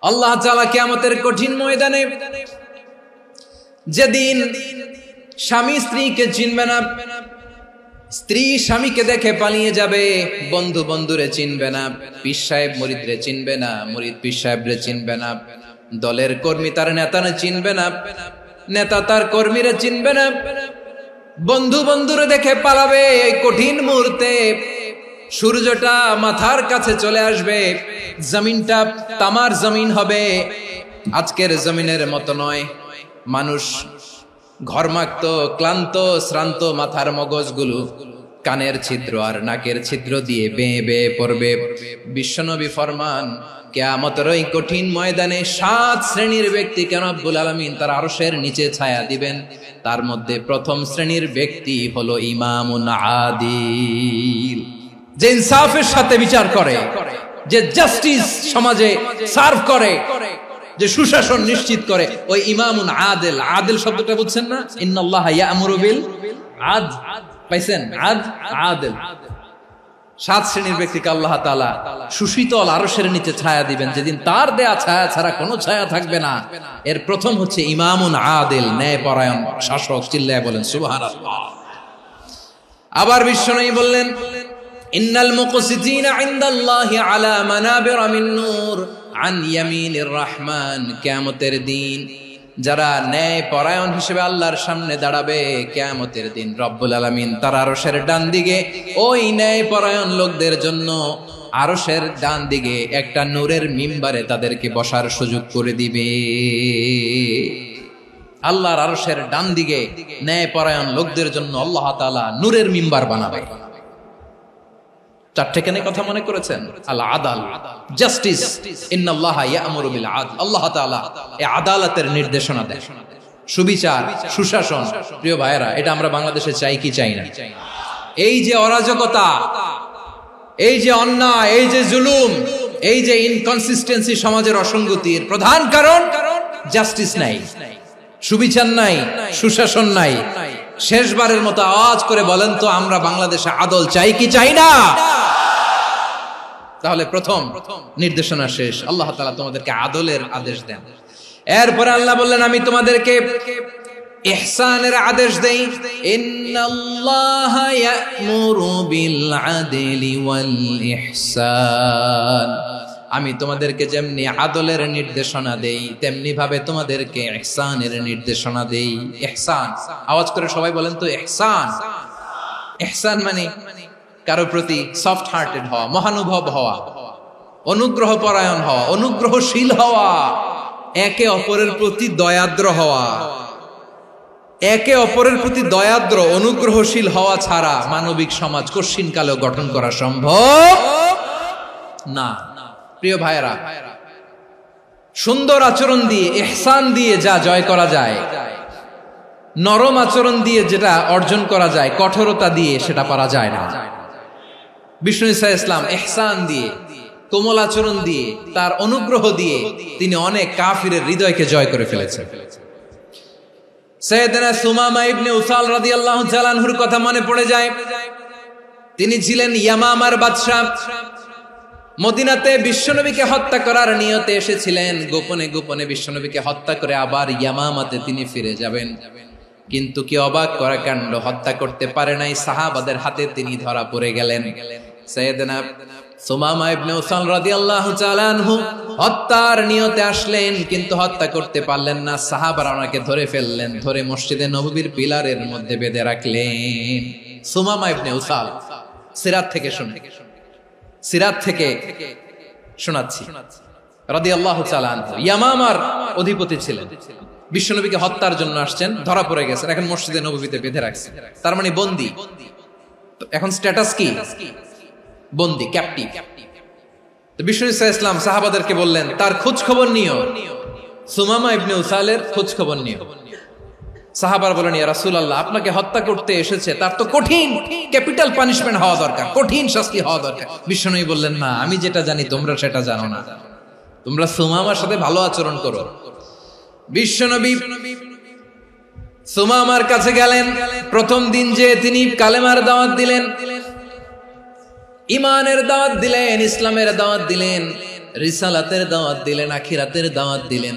আল্লাহ তাআলা কিয়ামতের কঠিন ময়দানে যেদিন স্বামী স্ত্রীকে চিনবে না, স্ত্রী স্বামীকে দেখে পালিয়ে যাবে, বন্ধু বন্ধুরে চিনবে না, পীর সাহেব মুরিদরে চিনবে না, মুরিদ পীর সাহেবরে চিনবে না, দলের কর্মী তার নেতারে চিনবে না, নেতা তার কর্মীরে চিনবে না, বন্ধু বন্ধুরে দেখে পালাবে। এই কঠিন মুহূর্তে সূর্যটা মাথার কাছে চলে আসবে, জমিনটা তামার জমিন হবে, আজকের জমিনের মতো নয়। মানুষ ঘর্মাক্ত, ক্লান্ত, শ্রান্ত মাথার মগজগুলো কানের ছিদ্র আর নাকের ছিদ্র দিয়ে বেয়ে বেয়ে পড়বে। বিশ্বনবী ফরমান, কিয়ামতের ওই কঠিন ময়দানে 7 শ্রেণীর ব্যক্তিকে রব্বুল আলামিন তার আরশের নিচে ছায়া দিবেন। তার মধ্যে প্রথম শ্রেণীর ব্যক্তি হলো ইমামুন আদিল, যে ইনসাফের সাথে বিচার করে, যে জাস্টিস সমাজে সার্ভ করে, যে সুশাসন নিশ্চিত করে, ওই ইমামুন আদিল। আদিল শব্দটা বুঝছেন না? ইন্নাল্লাহা ইয়া'মুরু বিল আদল, পাইছেন? আদিল। 7 শ্রেণীর ব্যক্তিকে আল্লাহ তাআলা সুশীতল আরশের নিচে ছায়া দিবেন, যেদিন তার দেয়া ছায়া ছাড়া কোনো ছায়া থাকবে না। এর প্রথম হচ্ছে ইমামুন আদিল, ন্যায়পরায়ণ শাসক। চিল্লায় বলেন সুবহানাল্লাহ। আবার বিশ্বনবী বললেন, ইন্নাল মুকসিতিনা ইনদাল্লাহি আলা মানাবিরা মিন নূর আন ইয়ামিনির রহমান। কিয়ামতের দিন যারা ন্যায় পরায়ণ হিসেবে আল্লাহর সামনে দাঁড়াবে, কিয়ামতের দিন রব্বুল আলামিন তার আরশের ডান দিকে ওই ন্যায় পরায়ণ লোকদের জন্য আরশের ডান দিকে একটা নূরের মিম্বারে তাদেরকে বসার সুযোগ করে দিবে। আল্লাহর আরশের ডান দিকে ন্যায় পরায়ণ লোকদের জন্য আল্লাহ তাআলা নূরের মিম্বার বানাবে। 4টে কেন কথা মনে করেছেন? আল আদাল, জাস্টিস। ইন্নাল্লাহা ইয়া'মুরু বিল আদল। আল্লাহ তাআলা এই আদালতের নির্দেশনা দেন, সুবিচার, সুশাসন। প্রিয় ভাইয়েরা, এটা আমরা বাংলাদেশে চাই কি চাই না? এই যে অরাজকতা, এই যে অন্যায়, এই যে জুলুম, এই যে ইনকনসিস্টেন্সি সমাজের অসঙ্গতির প্রধান কারণ জাস্টিস নাই, সুবিচার নাই, সুশাসন নাই। শেষবারের মতো আওয়াজ করে বলেন তো, আমরা বাংলাদেশে আদল চাই কি চাই না? তাহলে প্রথম নির্দেশনা শেষ। আল্লাহ তাআলা তোমাদেরকে আদলের আদেশ দেন। এরপরে আল্লাহ বললেন, আমি তোমাদেরকে ইহসানের আদেশ দেই। ইন্নাল্লাহা ইয়া'মুরু বিল আদলি ওয়াল ইহসান। আমি তোমাদেরকে যেমনি আদলের নির্দেশনা দেই, তেমনি ভাবে তোমাদেরকে ইহসানের নির্দেশনা দেই। ইহসান, আওয়াজ করে সবাই বলেন তো ইহসান। ইহসান মানে কারো প্রতি সফট হার্টেড হওয়া, মহানুভব হওয়া, অনুগ্রহ পরায়ণ হওয়া, অনুগ্রহশীল হওয়া, একে অপরের প্রতি দয়াদ্র হওয়া। একে অপরের প্রতি দয়াদ্র, অনুগ্রহশীল হওয়া ছাড়া মানবিক সমাজ কশিনকালেও গঠন করা সম্ভব না। প্রিয় ভাইয়েরা, সুন্দর আচরণ দিয়ে, ইহসান দিয়ে যা জয় করা যায়, নরম আচরণ দিয়ে যেটা অর্জন করা যায়, কঠোরতা দিয়ে সেটা পারা যায় না। বিষ্ণু ঈসা ইসলাম ইহসান দিয়ে, কোমল আচরণ দিয়ে, তার অনুগ্রহ দিয়ে তিনি অনেক কাফিরের হৃদয়কে জয় করে ফেলেছেন। সাইয়েদনা সুমামা ইবনে উসাল রাদিয়াল্লাহু তাআলা আনহুর কথা মনে পড়ে যায়। তিনি ছিলেন ইয়ামামার বাদশা। মদিনাতে বিশ্বনবীকে হত্যা করার নিয়তে এসেছিলেন। গোপনে গোপনে বিশ্বনবীকে হত্যা করে আবার ইয়ামামাতে তিনি ফিরে যাবেন। কিন্তু কি অবাক করা কাণ্ড, হত্যা করতে পারে নাই, সাহাবাদের হাতে তিনি ধরা পড়ে গেলেন। সাইয়েদনা সুমামা ইবনে উসাল রাদিয়াল্লাহু তাআলা আনহু হত্যার নিয়তে আসলেন, কিন্তু হত্যা করতে পারলেন না। সাহাবারা ওনাকে ধরে ফেললেন, ধরে মসজিদে নববীর পিলারের মধ্যে বেঁধে রাখলেন। সুমামা ইবনে উসাল, সিরাত থেকে শুনে, সিরাত থেকে শোনাচ্ছি, রাদিয়াল্লাহু তাআলা আনহু ইয়ামামার অধিপতি ছিলেন। বিশ্বনবীকে হত্যার জন্য আসছেন, ধরা পড়ে গেছেন, এখন মসজিদে নববীতে বেঁধে রাখছেন। তার মানে বন্দী। এখন স্ট্যাটাস কি? বন্দী, ক্যাপটিভ। তো বিষ্ণু ঈসা ইসলাম সাহাবাদেরকে বললেন, তার খোঁজ খবর নিও, সুমামা ইবনে উসালের খোঁজ খবর নিও। সাহাবার বলেন, ইয়া রাসূলুল্লাহ, আপনাকে হত্যা করতে এসেছে, তার তো কঠিন ক্যাপিটাল পানিশমেন্ট হওয়া দরকার, কঠিন শাস্তি হওয়া দরকার। বিশ্বনবী বললেন, না, আমি যেটা জানি তোমরা সেটা জানো না, তোমরা সুমামার সাথে ভালো আচরণ করো। বিশ্বনবী সুমামার কাছে গেলেন। প্রথম দিন যে তিনি কালেমার দাওয়াত দিলেন, ইমানের দাওয়াত দিলেন, ইসলামের দাওয়াত দিলেন, রিসালাতের দাওয়াত দিলেন, আখিরাতের দাওয়াত দিলেন।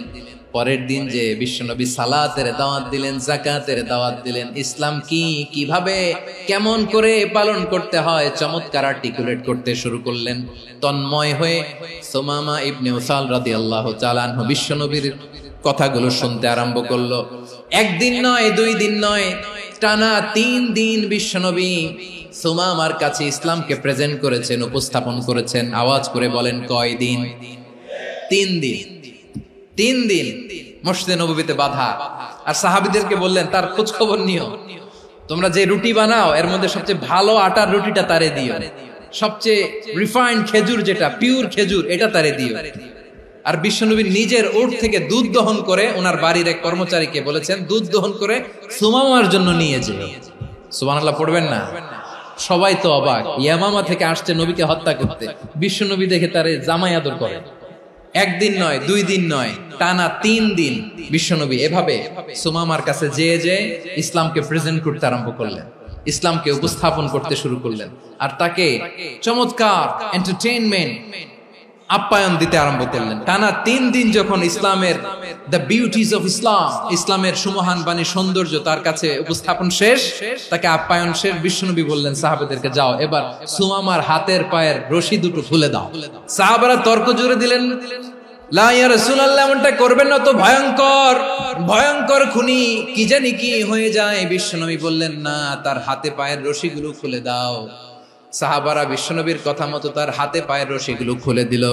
পরের দিন যে বিশ্বনবী সালাতের দাওয়াত দিলেন, যাকাতের দাওয়াত দিলেন, ইসলাম কি, কিভাবে, কেমন করে পালন করতে হয় চমৎকার আর্টিকুলেট করতে শুরু করলেন। তন্ময় হয়ে সুমামা ইবনে উসাল রাদিয়াল্লাহু তাআলা আনহু বিশ্বনবীর কথাগুলো শুনতে আরম্ভ করলো। একদিন নয়, 2 দিন নয়, টানা 3 দিন বিশ্বনবী সুমামার কাছে ইসলামকে প্রেজেন্ট করেছেন, উপস্থাপন করেছেন। আওয়াজ করে বলেন, কয় দিন? 3 দিন। 3 দিন মসজিদে নববীতে বাধা। আর সাহাবীদেরকে বললেন, তার খোঁজ খবর নিও, তোমরা যে রুটি বানাও এর মধ্যে সবচেয়ে ভালো আটার রুটিটা তারে দিও, সবচেয়ে রিফাইন্ড খেজুর, যেটা পিওর খেজুর, এটা তারে দিও। আর বিশ্বনবী নিজের উট থেকে দুধ দহন করে ওনার বাড়ির এক কর্মচারীকে বলেছেন, দুধ দহন করে সুমামার জন্য নিয়ে যেও। সুবহানাল্লাহ পড়বেন না? সবাই তো অবাক, ইয়ামামা থেকে আসছে নবীকে হত্যা করতে, বিশ্বনবী দেখে তারে জামাই আদর করে। একদিন নয়, 2 দিন নয়, টানা 3 দিন বিশ্বনবী এভাবে সুমামার কাছে যেয়ে ইসলামকে প্রেজেন্ট করতে আরম্ভ করলেন, ইসলামকে উপস্থাপন করতে শুরু করলেন। আর তাকে চমৎকার এন্টারটেইনমেন্ট, আপ্যায়ন দিতে আরম্ভ করলেন। টানা 3 দিন যখন ইসলামের দ্য বিউটিজ অফ ইসলাম, ইসলামের সুমহান বাণী, সৌন্দর্য তার কাছে উপস্থাপন শেষ, তাকে আপ্যায়ন শেষ, বিশ্বনবী বললেন সাহাবাদেরকে, যাও এবার সুমামার হাতের পায়ের রশি দুটো খুলে দাও। সাহাবারা তর্ক জুড়ে দিলেন, লা ইয়া রাসূলুল্লাহ, এমনটা করবেন না, তো ভয়ঙ্কর ভয়ঙ্কর খুনি, কি জানি কি হয়ে যায়। বিশ্বনবী বললেন, না, তার হাতে পায়ের রশিগুলো খুলে দাও। সাহাবারা বিশ্বনবীর কথা মতো তার হাতে পায়ের রশিগুলো খুলে দিল।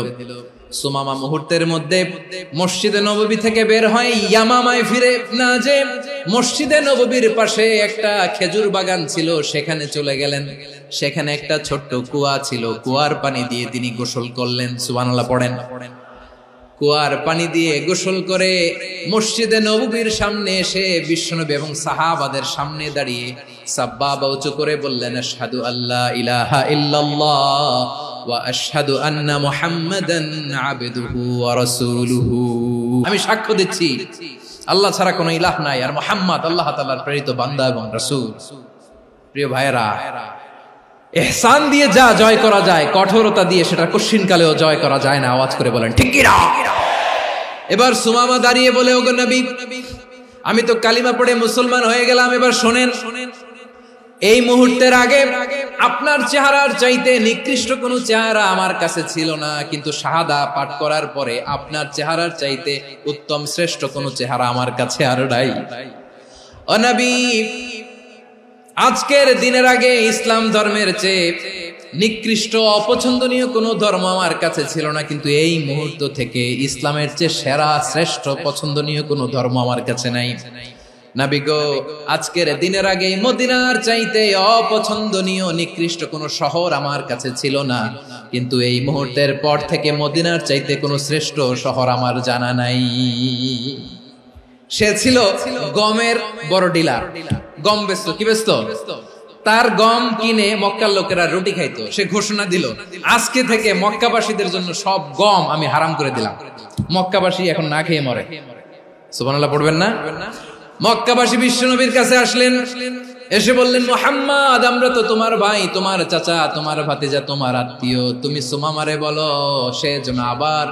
সুমামা মুহূর্তের মধ্যে মসজিদে নববী থেকে বের হয়, ইয়ামামায় ফিরে না যে মসজিদে নববীর পাশে একটা খেজুর বাগান ছিল, সেখানে চলে গেলেন। সেখানে একটা ছোট্ট কুয়া ছিল, কুয়ার পানি দিয়ে তিনি গোসল করলেন। সুবহানাল্লাহ পড়েন। কুয়ার পানি দিয়ে গোসল করে মসজিদে নববীর সামনে এসে বিশ্বনবী এবং সাহাবাদের সামনে দাঁড়িয়ে সাব্বাবা উঁচু করে বললেন, আশহাদু আল্লা ইলাহা ইল্লাল্লাহ ওয়া আশহাদু আন্না মুহাম্মাদান আবদুহু ওয়া রাসূলুহু। আমি সাক্ষ্য দিচ্ছি আল্লাহ ছাড়া কোনো ইলাহ নাই, আর মুহাম্মদ আল্লাহ তাআলার প্রেরিত বান্দা এবং রাসূল। প্রিয় ভাইয়েরা, ইহসান দিয়ে যা জয় করা যায়, কঠোরতা দিয়ে সেটা কঠিনকালেও জয় করা যায় না। আওয়াজ করে বলেন ঠিক কি না? এবার সুমামা দাঁড়িয়ে বলে, ওগো নবী, আমি তো কালিমা পড়ে মুসলমান হয়ে গেলাম, এবার শোনেন, এই মুহূর্তের আগে আপনার চেহারার চাইতে নিকৃষ্ট কোনো চেহারা আমার কাছে ছিল না, কিন্তু শাহাদা পাঠ করার পরে আপনার চেহারার চাইতে উত্তম শ্রেষ্ঠ কোনো চেহারা আমার কাছে আর নাই। ও নবী, আজকের দিনের আগে ইসলাম ধর্মের চেয়ে নিকৃষ্ট অপছন্দনীয় কোনো ধর্ম আমার কাছে ছিল না, কিন্তু এই মুহূর্ত থেকে ইসলামের চেয়ে সেরা শ্রেষ্ঠ পছন্দনীয় কোনো ধর্ম আমার কাছে নাই। নবী গো, আজকের দিনের আগে মদিনার চাইতে অপছন্দনীয় নিকৃষ্ট কোনো শহর আমার কাছে ছিল না, কিন্তু এই মুহূর্তের পর থেকে মদিনার চাইতে কোনো শ্রেষ্ঠ শহর আমার জানা নাই। সে ছিল গমের বড় ডিলার, গম বেচতো। কি বেচতো? তার গম কিনে মক্কার লোকেরা রুটি খাইতো। সে ঘোষণা দিল, আজকে থেকে মক্কাবাসীদের জন্য সব গম আমি হারাম করে দিলাম, মক্কাবাসী এখন না খেয়ে মরে। সুবহানাল্লাহ পড়বেন না? মক্কাবাসী বিশ্বনবীর কাছে আসলেন, এসে বললেন, মুহাম্মদ, আমরা তো তোমার ভাই, তোমার চাচা, তোমার ভাতিজা, তোমার আত্মীয়, তুমি সুমামারে বলো সে যেন আবার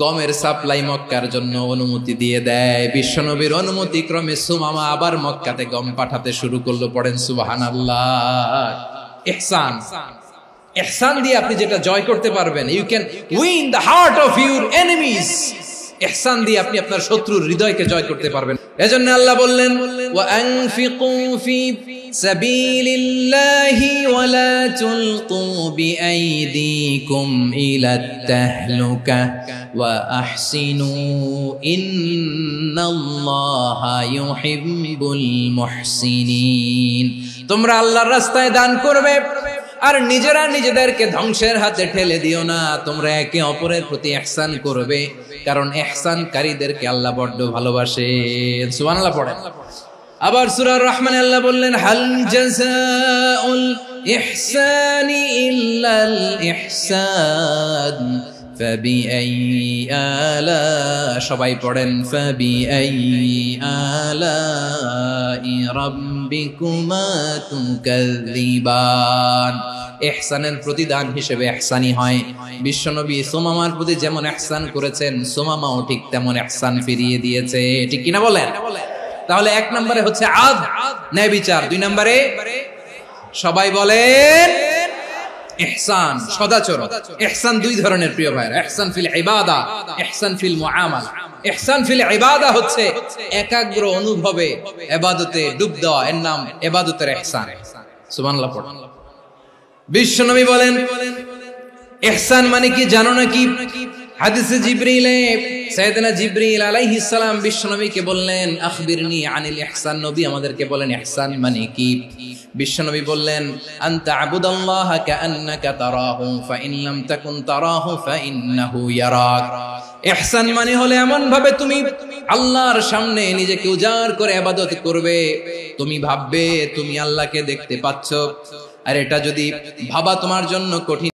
গমের সাপ্লাই মক্কার জন্য অনুমতি দিয়ে দেয়। বিশ্বনবীর অনুমতি ক্রমে সুমামা আবার মক্কাতে গম পাঠাতে শুরু করলো। পড়েন সুবহানাল্লাহ। ইহসান, ইহসান দিয়ে আপনি যেটা জয় করতে পারবেন, you can win the heart of your enemies. ইহসান দিয়ে আপনি আপনার শত্রুর হৃদয়কে জয় করতে পারবেন। এজন্য আল্লাহ বললেন, ওয়া আনফিকু ফি সাবিলিল্লাহি ওয়া লা তুলকু বিআইদিকুম ইলাত তাহলুকা ওয়া আহসিনু ইন্নাল্লাহা ইউহিব্বুল মুহসিনিন। তোমরা আল্লাহর রাস্তায় দান করবে আর নিজেরা নিজেদেরকে ধ্বংসের হাতে ঠেলে দিও না। তোমরা একে অপরের প্রতি ইহসান করবে, কারণ ইহসানকারীদেরকে আল্লাহ বড় ভালোবাসেন। সুবহানাল্লাহ পড়েন। আবার সূরা রহমানে আল্লাহ বললেন, হাল জাযাউল ইহসানি ইল্লাল ইহসান ফাবিআইয়ি আলা, সবাই পড়েন ফাবিআইয়ি আলাই রাব্বিকুমা তুকাযযিবান। ইহসানের প্রতিদান হিসেবে ইহসানি হয়। বিশ্বনবী সুমামার প্রতি যেমন ইহসান করেছেন, সুমামাও ঠিক তেমন ইহসান ফিরিয়ে দিয়েছে। ঠিক কিনা বলেন? তাহলে এক নম্বরে হচ্ছে আদ, ন্যায় বিচার। দুই নম্বরে সবাই বলেন ইহসান, সদাচরণ। ইহসান দুই ধরনের প্রিয় ভাইরা, ইহসান ফিল ইবাদা, ইহসান ফিল মুআমালা। ইহসান ফিল ইবাদা হচ্ছে একাগ্র অনুভবে ইবাদতে ডুব দেওয়া, এর নাম ইবাদতের ইহসান। সুবহানাল্লাহ পড়ুন। বিশ্বনবী বলেন ইহসান মানে কি জানো নাকি? হাদিসে জিবরিলে সাইয়েদনা জিবরিল আলাইহিস সালাম বিশ্বনবীকে বললেন আখবিরনি আনিল ইহসান। নবী আমাদেরকে বলেন ইহসান মানে কি? বিশ্বনবী বললেন আনতা আবুদাল্লাহা কাআন্নাকা তারাহু ফাইন লাম তাকুন তারাহু ফাইন্নাহু ইয়ারাক। ইহসান মানে হলো এমন ভাবে তুমি আল্লাহর সামনে নিজেকে উজাড় করে ইবাদত করবে, তুমি ভাববে তুমি আল্লাহকে দেখতে পাচ্ছ। আর এটা যদি ভাবা তোমার জন্য কঠিন